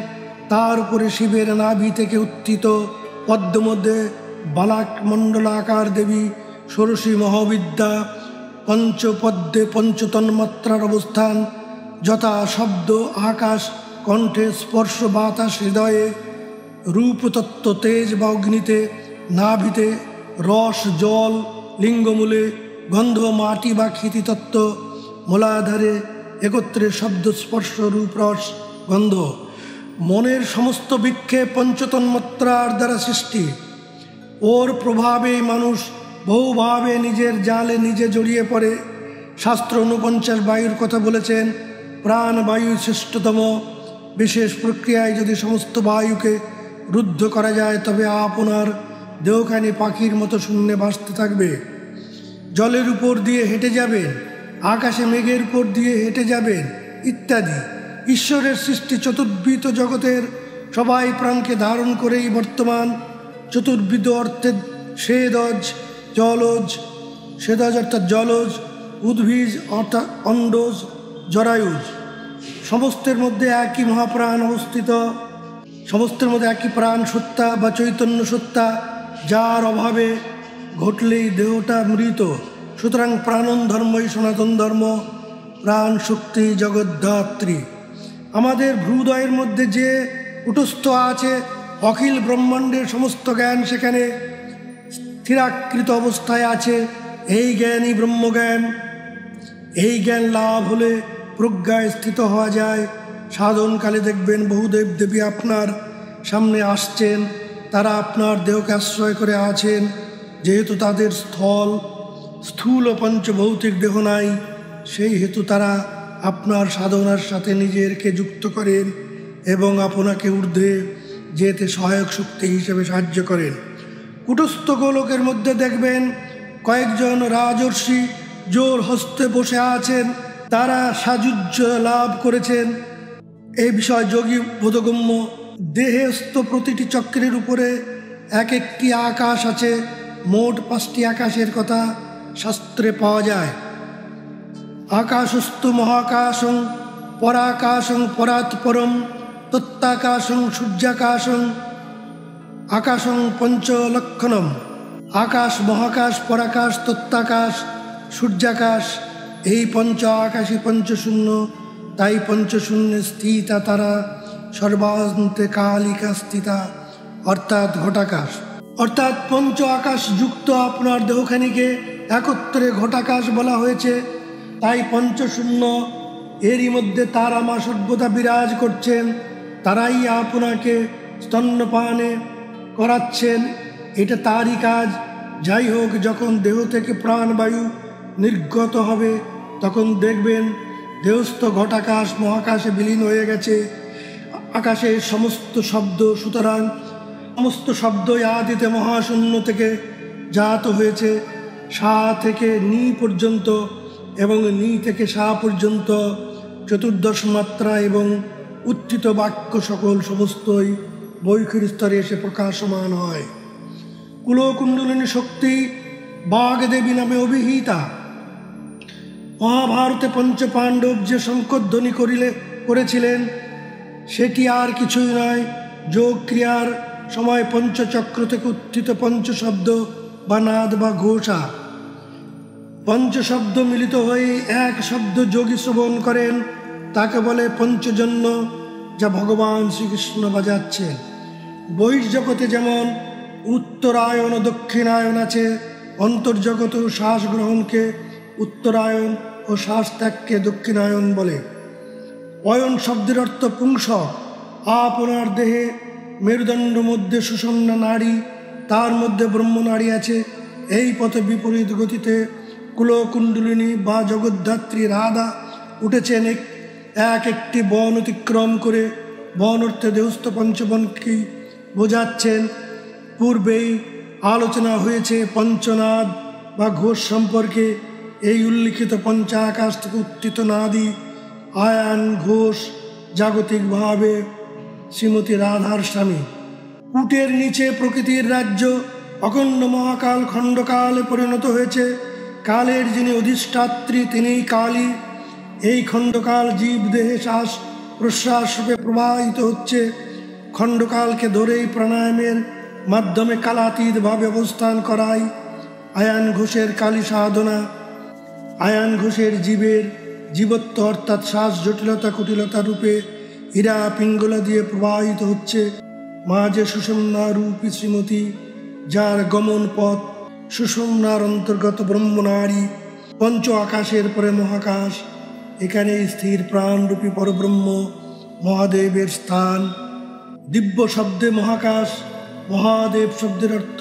তার উপরে শিবের নাভি থেকে উত্থিত পদ্মমধ্যে বালাক মণ্ডলাকার দেবী ষোড়শী মহাবিদ্যা। পঞ্চপদ্মে পঞ্চতন্মাত্রার অবস্থান, যথা শব্দ, আকাশ, কণ্ঠে, স্পর্শ, বাতাস, হৃদয়ে, রূপতত্ত্ব, তেজ বা অগ্নিতে, নাভিতে, রস, জল, লিঙ্গমূলে, গন্ধ, মাটি বা ক্ষিতিতত্ত্ব, মূলাধারে একত্রে শব্দ, স্পর্শ, রূপ, রস, গন্ধ। মনের সমস্ত বিক্ষেপ পঞ্চতন্মাত্রার দ্বারা সৃষ্টি। ওর প্রভাবে মানুষ বহুভাবে নিজের জালে নিজে জড়িয়ে পড়ে। শাস্ত্র 49 বায়ুর কথা বলেছেন। প্রাণ বায়ু শ্রেষ্ঠতম। বিশেষ প্রক্রিয়ায় যদি সমস্ত বায়ুকে রুদ্ধ করা যায়, তবে আপনার দেহখানি পাখির মতো শূন্যে ভাসতে থাকবে। জলের উপর দিয়ে হেঁটে যাবেন, আকাশে মেঘের উপর দিয়ে হেঁটে যাবেন, ইত্যাদি। ঈশ্বরের সৃষ্টি চতুর্বিধ জগতের সবাই প্রাণকে ধারণ করেই বর্তমান। চতুর্বিধ অর্থে সেদজ অর্থাৎ জলজ, উদ্ভিজ অর্থাৎ অন্ডজ, জরায়ুজ। সমস্তের মধ্যে একই মহাপ্রাণ অবস্থিত। সমস্তের মধ্যে একই প্রাণ সত্তা বা চৈতন্য সত্তা, যার অভাবে ঘটলেই দেহটা মৃত। সুতরাং প্রাণন ধর্মই সনাতন ধর্ম। প্রাণ শক্তি জগদ্ধাত্রী। আমাদের ভ্রুদয়ের মধ্যে যে কুটস্থ আছে, অখিল ব্রহ্মাণ্ডের সমস্ত জ্ঞান সেখানে স্থিরাকৃত অবস্থায় আছে। এই জ্ঞানই ব্রহ্মজ্ঞান। এই জ্ঞান লাভ হলে প্রজ্ঞায় স্থিত হওয়া যায়। সাধনকালে দেখবেন বহু দেবদেবী আপনার সামনে আসছেন। তারা আপনার দেহকে আশ্রয় করে আছেন। যেহেতু তাদের স্থূল ও পঞ্চভৌতিক দেহ নাই, সেই হেতু তারা আপনার সাধনার সাথে নিজেরকে যুক্ত করেন এবং আপনাকে ঊর্ধ্বে যেতে সহায়ক শক্তি হিসেবে সাহায্য করেন। কুটস্থ গোলকের মধ্যে দেখবেন কয়েকজন রাজর্ষি জোর হস্তে বসে আছেন। তারা সাযুজ্য লাভ করেছেন। এই বিষয় যোগী বোধগম্য। দেহস্থ প্রতিটি চক্রের উপরে এক একটি আকাশ আছে। মোট 5টি আকাশের কথা শাস্ত্রে পাওয়া যায়। আকাশস্তু মহাকাশং পরাকাশং পরাৎ পরম তত্ত্বাকাশং সূর্যাকাশং আকাশং পঞ্চলক্ষণম। আকাশ, মহাকাশ, পরাকাশ, তত্ত্বাকাশ, সূর্যাকাশ, এই পঞ্চ আকাশী পঞ্চশূন্য। তাই পঞ্চশূন্যে স্থিতা তারা সর্বান্তে কালিকা স্থিতা, অর্থাৎ ঘটাকাশ। অর্থাৎ পঞ্চ আকাশ যুক্ত আপনার দেহখানিকে একত্রে ঘটাকাশ বলা হয়েছে। তাই পঞ্চশূন্য, এরই মধ্যে তারা মা সর্বদা বিরাজ করছেন। তারাই আপনাকে স্তন্যপানে করাচ্ছেন, এটা তারই কাজ। যাই হোক, যখন দেহ থেকে প্রাণবায়ু নির্গত হবে তখন দেখবেন দেহস্থ ঘটাকাশ মহাকাশে বিলীন হয়ে গেছে। আকাশের সমস্ত শব্দ, সুতরাং সমস্ত শব্দই আদিতে মহাশূন্য থেকে জাত হয়েছে। সা থেকে নি পর্যন্ত এবং নি থেকে সা পর্যন্ত চতুর্দশ মাত্রা এবং উত্থিত বাক্য সকল সমস্তই বৈখির স্তরে এসে প্রকাশমান হয়। কুলকুণ্ডলিনী শক্তি বাগদেবী নামে অভিহিতা। মহাভারতে পঞ্চপাণ্ডব যে শঙ্খধ্বনি করেছিলেন সেটি আর কিছুই নয়, যোগ ক্রিয়ার সময় পঞ্চচক্র থেকে উত্থিত পঞ্চশব্দ বা নাদ বা ঘোষা। পঞ্চশব্দ মিলিত হয়ে এক শব্দ যোগী শ্রবণ করেন, তাকে বলে পঞ্চজন্য, যা ভগবান শ্রীকৃষ্ণ বাজাচ্ছেন। বহির্জগতে যেমন উত্তরায়ণ ও দক্ষিণায়ন আছে, অন্তর্জগতেও শ্বাস গ্রহণকে উত্তরায়ণ ও শ্বাস ত্যাগকে দক্ষিণায়ন বলে। অয়ন শব্দের অর্থ পুংস। আপনার দেহে মেরুদণ্ড মধ্যে সুষুম্না নাড়ি, তার মধ্যে ব্রহ্মনাড়ি আছে। এই পথে বিপরীত গতিতে কুলকুণ্ডলিনী বা জগদ্ধাত্রী রাধা উঠেছেন এক একটি বন অতিক্রম করে। বন অর্থে দেহস্থ পঞ্চবনকে বোঝাচ্ছেন। পূর্বেই আলোচনা হয়েছে পঞ্চনাদ বা ঘোষ সম্পর্কে। এই উল্লিখিত পঞ্চাকাশ থেকে উত্থিত নাদি আয়ান ঘোষ জাগতিকভাবে শ্রীমতী রাধার স্বামী। কুটের নিচে প্রকৃতির রাজ্য অখণ্ড মহাকাল খণ্ডকালে পরিণত হয়েছে। কালের যিনি অধিষ্ঠাত্রী তিনিই কালী। এই খণ্ডকাল জীব দেহে শ্বাস প্রশ্বাস রূপে প্রবাহিত হচ্ছে। খণ্ডকালকে ধরেই প্রাণায়ামের মাধ্যমে কালাতীতভাবে অবস্থান করায় আয়ান ঘোষের কালী সাধনা। আয়ান ঘোষের জীবের জীবত্ব অর্থাৎ শ্বাস জটিলতা কুটিলতা রূপে হীরা পিঙ্গলা দিয়ে প্রবাহিত হচ্ছে। মা যে সুষুম্না রূপী শ্রীমতী, যার গমন পথ সুষুম্নার অন্তর্গত ব্রহ্মনারী। পঞ্চ আকাশের পরে মহাকাশ, এখানে স্থির প্রাণরূপী পরব্রহ্ম মহাদেবের স্থান। দিব্য শব্দে মহাকাশ, মহাদেব শব্দের অর্থ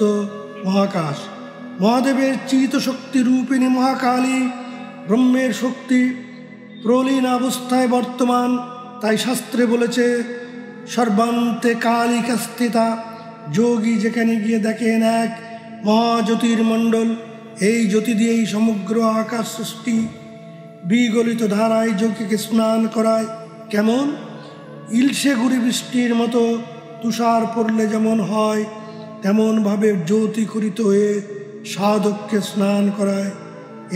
মহাকাশ। মহাদেবের চিত শক্তি রূপিণী মহাকালী ব্রহ্মের শক্তি প্রলীন অবস্থায় বর্তমান। তাই শাস্ত্রে বলেছে সর্বান্তে কালিকা স্থিতা। যোগী যেখানে গিয়ে দেখেন এক মহাজ্যোতির্মণ্ডল, এই জ্যোতি দিয়েই সমগ্র আকাশ সৃষ্টি। বিগলিত ধারায় যোগীকে স্নান করায়। কেমন? ইলশে গুড়ি বৃষ্টির মতো তুষার পড়লে যেমন হয়, তেমনভাবে জ্যোতিকরিত হয়ে সাধককে স্নান করায়।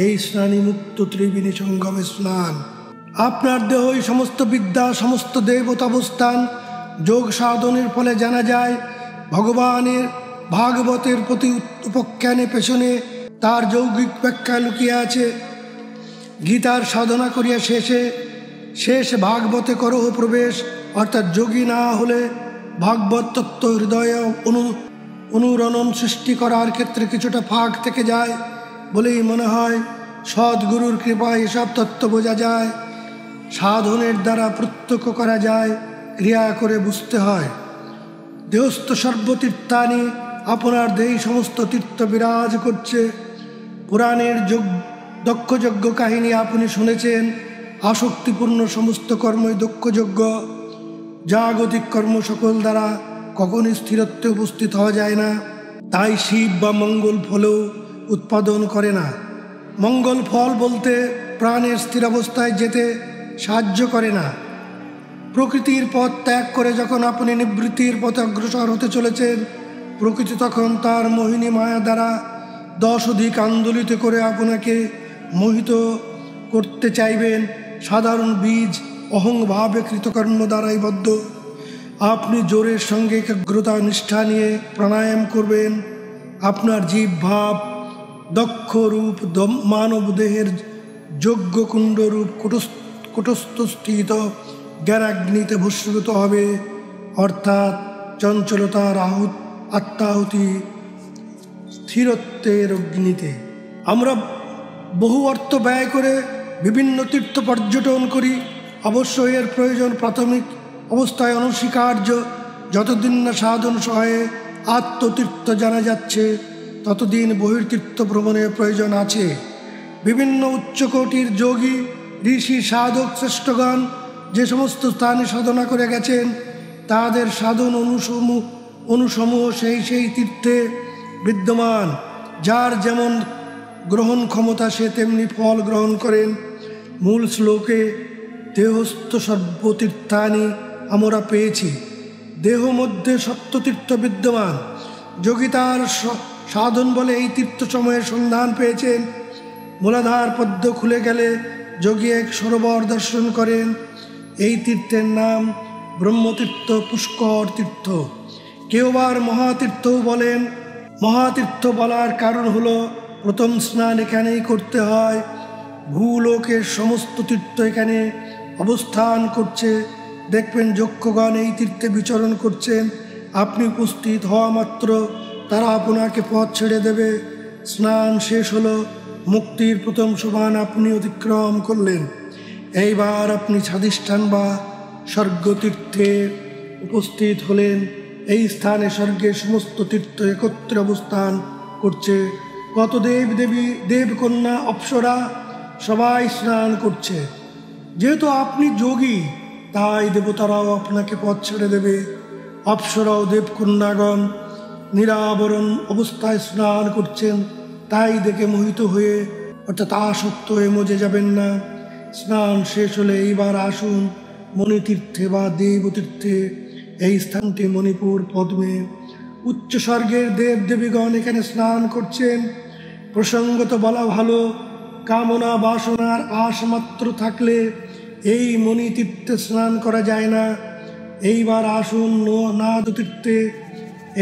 এই স্নানই মুক্ত ত্রিবেণী সঙ্গমে স্নান। আপনার দেহই সমস্ত বিদ্যা, সমস্ত দেবতা অবস্থান। যোগ সাধনের ফলে জানা যায় ভগবানের ভাগবতের প্রতি উপখ্যানে পেছনে তার যৌগিক ব্যাখ্যা লুকিয়ে আছে। গীতার সাধনা করিয়া শেষ ভাগবতে করহ প্রবেশ, অর্থাৎ যোগী না হলে ভাগবত তত্ত্ব হৃদয়ে অনুরণন সৃষ্টি করার ক্ষেত্রে কিছুটা ফাঁক থেকে যায় বলেই মনে হয়। সদ্গুরুর কৃপায় এসব তত্ত্ব বোঝা যায়, সাধনের দ্বারা প্রত্যক্ষ করা যায়, ক্রিয়া করে বুঝতে হয়। দেহস্থ সর্বতীর্থানি, আপনার দেহি সমস্ত তীর্থ বিরাজ করছে। পুরাণের দক্ষযজ্ঞ কাহিনী আপনি শুনেছেন। আসক্তিপূর্ণ সমস্ত কর্মই দক্ষযজ্ঞ। জাগতিক কর্ম সকল দ্বারা কখনই স্থিরত্বে উপস্থিত হওয়া যায় না। তাই শিব বা মঙ্গল ফলও উৎপাদন করে না। মঙ্গল ফল বলতে প্রাণের স্থির অবস্থায় যেতে সাহায্য করে না। প্রকৃতির পথ ত্যাগ করে যখন আপনি নিবৃত্তির পথে অগ্রসর হতে চলেছেন, প্রকৃতি তখন তার মোহিনী মায়া দ্বারা 10 অধিক আন্দোলিত করে আপনাকে মোহিত করতে চাইবেন সাধারণ বীজ অহংভাবে কৃতকর্ম দ্বারাই বদ্ধ। আপনি জোরের সঙ্গে একাগ্রতা নিষ্ঠা নিয়ে প্রাণায়াম করবেন। আপনার জীব ভাব দক্ষ রূপ মানব দেহের যোগ্য কুণ্ড রূপ কুটস্থিত জ্ঞানাগ্নিতে ভস্মীভূত হবে, অর্থাৎ চঞ্চলতার আত্মাহুতি স্থিরত্বের অগ্নিতে। আমরা বহু অর্থ ব্যয় করে বিভিন্ন তীর্থ পর্যটন করি, অবশ্য এর প্রয়োজন প্রাথমিক অবস্থায় অনস্বীকার্য। যতদিন না সাধন সহায়ে আত্মতীর্থ জানা যাচ্ছে ততদিন বহির্তীর্থ ভ্রমণের প্রয়োজন আছে। বিভিন্ন উচ্চকোটির যোগী ঋষি সাধক শ্রেষ্ঠগণ যে সমস্ত স্থানে সাধনা করে গেছেন তাদের সাধন অনুসমূহ সেই সেই তীর্থে বিদ্যমান। যার যেমন গ্রহণ ক্ষমতা সে তেমনি ফল গ্রহণ করেন। মূল শ্লোকে দেহস্থ সর্বতীর্থানি আমরা পেয়েছি, দেহ মধ্যে সপ্ততীর্থ বিদ্যমান। যোগী তার সাধন বলে এই তীর্থসময়ের সন্ধান পেয়েছেন। মূলাধার পদ্ম খুলে গেলে যোগী এক সরোবর দর্শন করেন। এই তীর্থের নাম ব্রহ্মতীর্থ, পুষ্কর তীর্থ। কেউ বার মহাতীর্থও বলেন। মহাতীর্থ বলার কারণ হলো প্রথম স্নান এখানেই করতে হয়। ভূলোকের সমস্ত তীর্থ এখানে অবস্থান করছে। দেখবেন যক্ষগণ এই তীর্থে বিচরণ করছেন। আপনি উপস্থিত হওয়া মাত্র তারা আপনাকে পথ ছেড়ে দেবে। স্নান শেষ হলো, মুক্তির প্রথম সোপান আপনি অতিক্রম করলেন। এইবার আপনি স্বাধিষ্ঠান বা স্বর্গতীর্থে উপস্থিত হলেন। এই স্থানে স্বর্গের সমস্ত তীর্থ একত্রে অবস্থান করছে। কত দেব দেবী, দেবকন্যা, অপ্সরা সবাই স্নান করছে। যেহেতু আপনি যোগী তাই দেবতারাও আপনাকে পথ ছেড়ে দেবে। অপ্সরাও দেবকন্যাগণ নিরাবরণ অবস্থায় স্নান করছেন, তাই দেখে মোহিত হয়ে অর্থাৎ আসক্ত হয়ে মজে যাবেন না। স্নান শেষ হলে এইবার আসুন মণিতীর্থে বা দেবতীর্থে। এই স্থানটি মণিপুর পদ্মে। উচ্চ স্বর্গের দেব দেবীগণ এখানে স্নান করছেন। প্রসঙ্গত বলা ভালো, কামনা বাসনার আশ মাত্র থাকলে এই মণিতীর্থে স্নান করা যায় না। এইবার আসুন নাদতীর্থে।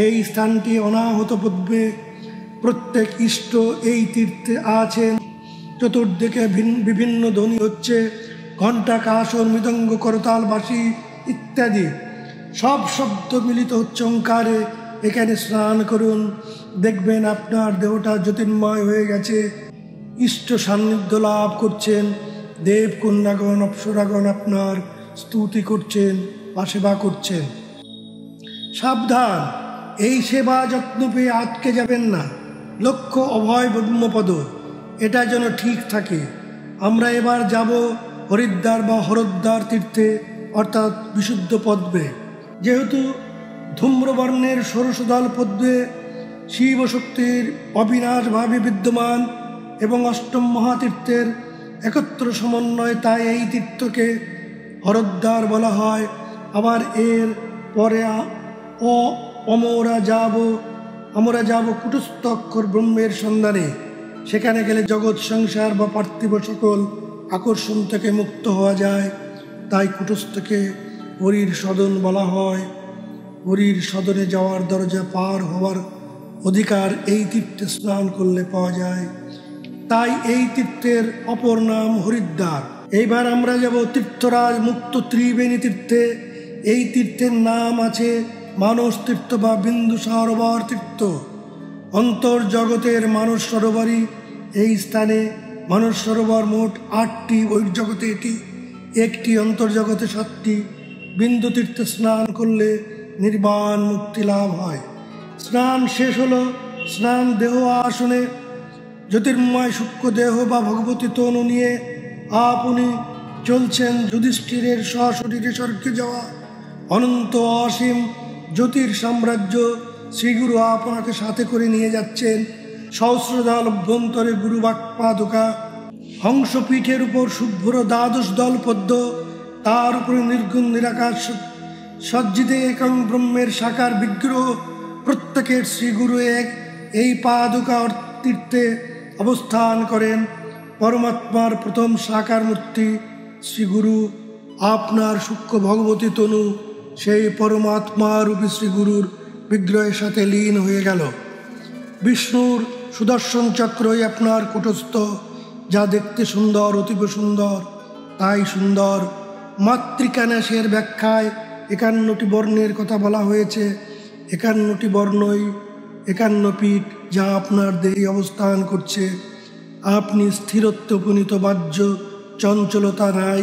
এই স্থানটি অনাহত পদ্মে। প্রত্যেক ইষ্ট এই তীর্থে আছেন। চতুর্দিকে বিভিন্ন ধ্বনি হচ্ছে, ঘণ্টা, কাসর, মৃদঙ্গ, করতাল, বাঁশি ইত্যাদি সব শব্দ মিলিত হচ্ছে ওঙ্কারে। এখানে স্নান করুন, দেখবেন আপনার দেহটা জ্যোতির্ময় হয়ে গেছে। ইষ্ট সান্নিধ্য লাভ করছেন। দেব কন্যাগণ, অপ্সরাগণ আপনার স্তুতি করছেন বা সেবা করছেন। সাবধান, এই সেবা যত্ন পেয়ে আটকে যাবেন না। লক্ষ্য অভয় ব্রহ্মপদ, এটা যেন ঠিক থাকে। আমরা এবার যাব হরিদ্বার বা হরদ্বার তীর্থে, অর্থাৎ বিশুদ্ধ পদ্মে। যেহেতু ধূম্রবর্ণের ষোড়শদল পদ্মে শিব শক্তির অবিনাশভাবে বিদ্যমান এবং অষ্টম মহাতীর্থের একত্র সমন্বয়, তাই এই তীর্থকে হরদ্বার বলা হয়। আবার এর পরে আমরা যাব কুটস্থ অক্ষর ব্রহ্মের সন্ধানে। সেখানে গেলে জগৎ সংসার বা পার্থিব সকল আকর্ষণ থেকে মুক্ত হওয়া যায়। তাই কুটস্থকে হরির সদন বলা হয়। হরির সদনে যাওয়ার দরজা পার হওয়ার অধিকার এই তীর্থে স্নান করলে পাওয়া যায়। তাই এই তীর্থের অপর নাম হরিদ্বার। এইবার আমরা যাব তীর্থরাজ মুক্ত ত্রিবেণী তীর্থে। এই তীর্থের নাম আছে মানস তীর্থ বা বিন্দু সরোবর তীর্থ। অন্তর্জগতের মানস সরোবরই এই স্থানে। মানস সরোবর মোট ৮টি, বহির্জগতে এটি একটি, অন্তর্জগতে 7টি। বিন্দু তীর্থে স্নান করলে নির্বাণ মুক্তি লাভ হয়। স্নান শেষ হলো। স্নান দেহ আসনে জ্যোতির্ময় সূক্ষ্ম দেহ বা ভগবতী তনু নিয়ে আপনি চলছেন যুধিষ্ঠিরের সশরীরে স্বর্গে যাওয়া অনন্ত অসীম জ্যোতির সাম্রাজ্য। শ্রীগুরু আপনাকে সাথে করে নিয়ে যাচ্ছেন। সহস্রদল অভ্যন্তরে গুরু বাক্পাদুকা, হংসপীঠের উপর শুভ্র দ্বাদশ দল পদ্ম, তার উপরে নির্গুণ নিরাকার সজ্জিতে একং ব্রহ্মের সাকার বিগ্রহ। প্রত্যেকের শ্রীগুরু এক। এই পাদুকা তীর্থে অবস্থান করেন। পরমাত্মার প্রথম সাকার মূর্তি শ্রীগুরু, আপনার সূক্ষ্ম ভগবতী তনু সেই পরমাত্মা রূপী শ্রীগুরুর বিগ্রহের সাথে লীন হয়ে গেল। বিষ্ণুর সুদর্শন চক্রই আপনার কুটস্থ, যা দেখতে সুন্দর, অতীব সুন্দর, তাই সুন্দর। মাতৃকান্যাসের ব্যাখ্যায় 51টি বর্ণের কথা বলা হয়েছে। 51টি বর্ণই 51 পীঠ, যা আপনার দেহে অবস্থান করছে। আপনি স্থিরত্ব উপনীত, বাহ্য চঞ্চলতা নাই।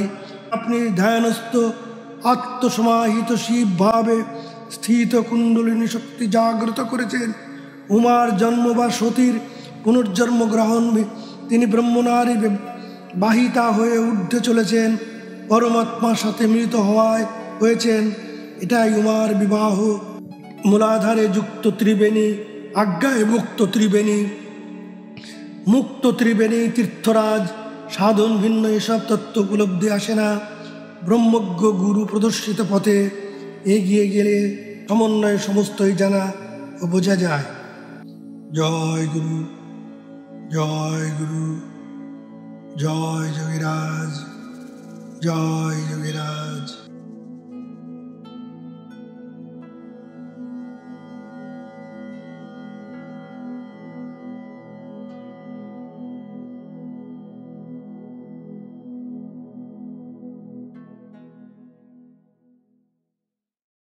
আপনি ধ্যানস্থ, আত্মসমাহিত শিব ভাবে স্থিত কুণ্ডলিনী শক্তি জাগ্রত করেছেন। উমার জন্ম বা সতীর পুনর্জন্ম গ্রহণ, তিনি ব্রহ্মনারী বাহিতা হয়ে ঊর্ধ্বে চলেছেন, পরমাত্মার সাথে মিলিত হয়েছেন। এটাই উমার বিবাহ। মূলাধারে যুক্ত ত্রিবেণী, আজ্ঞায় মুক্ত ত্রিবেণী, মুক্ত ত্রিবেণী তীর্থরাজ। সাধন ভিন্ন এসব তত্ত্ব উপলব্ধি আসে না। ব্রহ্মজ্ঞ গুরু প্রদর্শিত পথে এগিয়ে গেলে সমন্বয়ে সমস্তই জানা ও বোঝা যায়। জয় গুরু, জয় গুরু, জয় যোগীরাজ, জয় যোগীরাজ।